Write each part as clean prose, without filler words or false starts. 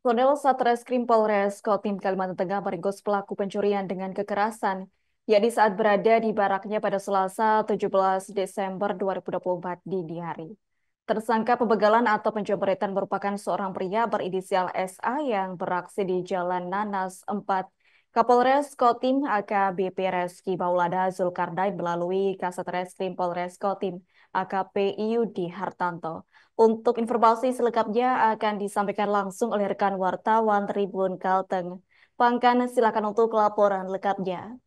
Personel Satreskrim Polres Kotim Kalimantan Tengah meringkus pelaku pencurian dengan kekerasan, yakni saat berada di baraknya pada Selasa 17 Desember 2024 dini hari. Tersangka pembegalan atau penjamretan merupakan seorang pria berinisial SA yang beraksi di Jalan Nanas 4, Kapolres Kotim AKBP Reski Maulana Zulkarnain melalui Kasat Reskrim Polres Kotim AKP Yudi Hartanto. Untuk informasi selengkapnya akan disampaikan langsung oleh rekan wartawan Tribun Kalteng. Pangkan, silakan untuk laporan lengkapnya.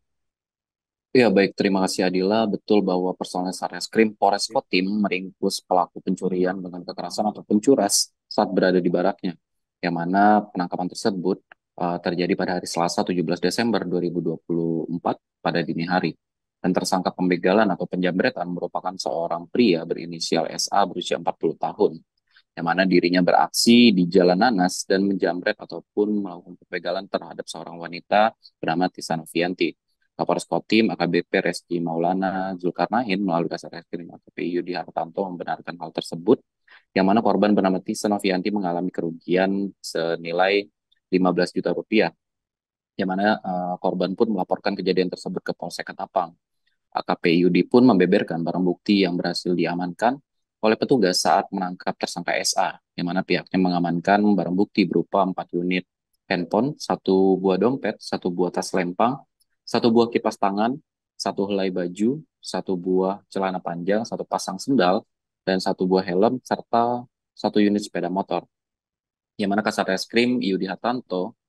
Ya, baik. Terima kasih Adila. Betul bahwa personel Satreskrim Polres Kotim meringkus pelaku pencurian dengan kekerasan atau pencuras saat berada di baraknya. Yang mana penangkapan tersebut terjadi pada hari Selasa 17 Desember 2024 pada dini hari. Dan tersangka pembegalan atau penjamretan merupakan seorang pria berinisial SA berusia 40 tahun. Yang mana dirinya beraksi di Jalan Nanas dan menjamret ataupun melakukan pembegalan terhadap seorang wanita bernama Tisa Novianti. Kapolres Kotim AKBP Reski Maulana Zulkarnain melalui Kasat Reskrim AKP Yudi Hartanto membenarkan hal tersebut, yang mana korban bernama Tisa Novianti mengalami kerugian senilai 15 juta rupiah, yang mana korban pun melaporkan kejadian tersebut ke Polsek Ketapang. AKP Yudi pun membeberkan barang bukti yang berhasil diamankan oleh petugas saat menangkap tersangka SA, yang mana pihaknya mengamankan barang bukti berupa 4 unit handphone, 1 buah dompet, 1 buah tas lempang, 1 buah kipas tangan, 1 helai baju, 1 buah celana panjang, 1 pasang sendal, dan 1 buah helm, serta 1 unit sepeda motor. Yang mana Kasat Reskrim Yudi Hartanto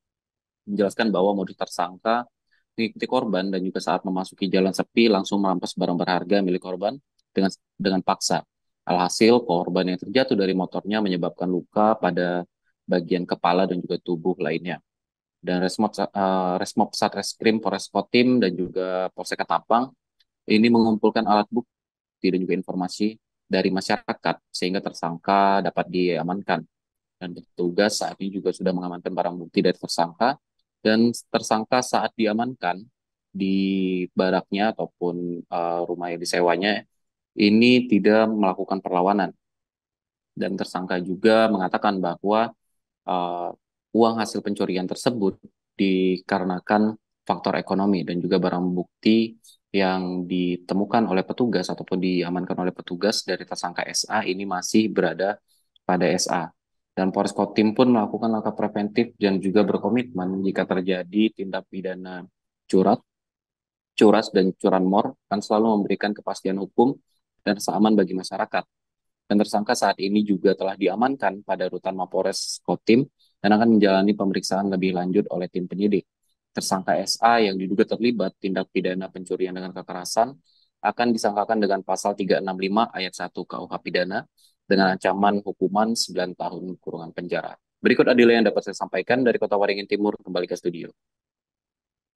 menjelaskan bahwa modus tersangka mengikuti korban dan juga saat memasuki jalan sepi langsung merampas barang berharga milik korban dengan paksa. Alhasil korban yang terjatuh dari motornya menyebabkan luka pada bagian kepala dan juga tubuh lainnya. Dan Resmob Satreskrim Polres Kotim dan juga Polsek Ketapang ini mengumpulkan alat bukti dan juga informasi dari masyarakat sehingga tersangka dapat diamankan. Dan petugas saat ini juga sudah mengamankan barang bukti dari tersangka, dan tersangka saat diamankan di baraknya ataupun rumah yang disewanya ini tidak melakukan perlawanan. Dan tersangka juga mengatakan bahwa uh, uang hasil pencurian tersebut dikarenakan faktor ekonomi, dan juga barang bukti yang ditemukan oleh petugas ataupun diamankan oleh petugas dari tersangka SA ini masih berada pada SA. Dan Polres Kotim pun melakukan langkah preventif dan juga berkomitmen jika terjadi tindak pidana curat, curas, dan curanmor akan selalu memberikan kepastian hukum dan rasa aman bagi masyarakat. Dan tersangka saat ini juga telah diamankan pada rutan Mapores Kotim dan akan menjalani pemeriksaan lebih lanjut oleh tim penyidik. Tersangka SA yang diduga terlibat tindak pidana pencurian dengan kekerasan akan disangkakan dengan pasal 365 ayat 1 KUH Pidana dengan ancaman hukuman 9 tahun kurungan penjara. Berikut adilnya yang dapat saya sampaikan dari Kota Waringin Timur, kembali ke studio.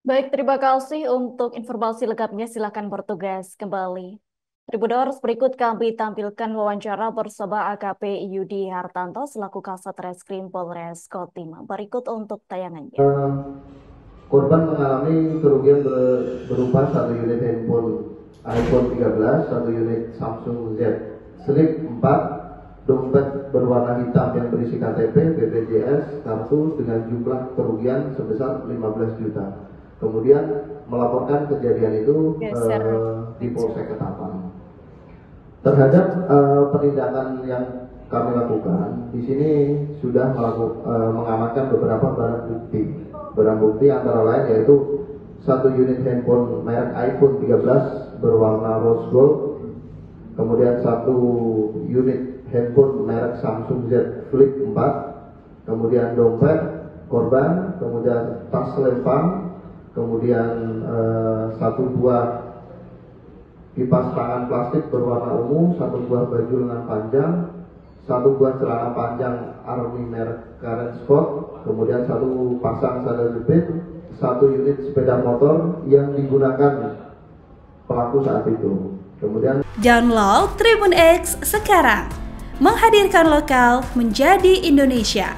Baik, terima kasih untuk informasi lengkapnya. Silakan bertugas kembali. Tribuners, berikut kami tampilkan wawancara bersama AKP Yudi Hartanto selaku Kasat Reskrim Polres Kotim. Berikut untuk tayangannya. Korban mengalami kerugian berupa 1 unit handphone iPhone 13, 1 unit Samsung Z Flip 4, dompet berwarna hitam yang berisi KTP, BPJS, kartu dengan jumlah kerugian sebesar 15 juta. Kemudian melaporkan kejadian itu di Polsek Ketapang. Terhadap penindakan yang kami lakukan, di sini sudah mengamankan beberapa barang bukti. Barang bukti antara lain yaitu 1 unit handphone merek iPhone 13 berwarna rose gold, kemudian 1 unit handphone merek Samsung Z Flip 4, kemudian dompet korban, kemudian tas lempang, kemudian 1 buah kipas tangan plastik berwarna ungu, 1 buah baju lengan panjang, 1 buah celana panjang Army merek Karen Scott, kemudian 1 pasang sandal jepit, 1 unit sepeda motor yang digunakan pelaku saat itu. Kemudian download Tribun X sekarang, menghadirkan lokal menjadi Indonesia.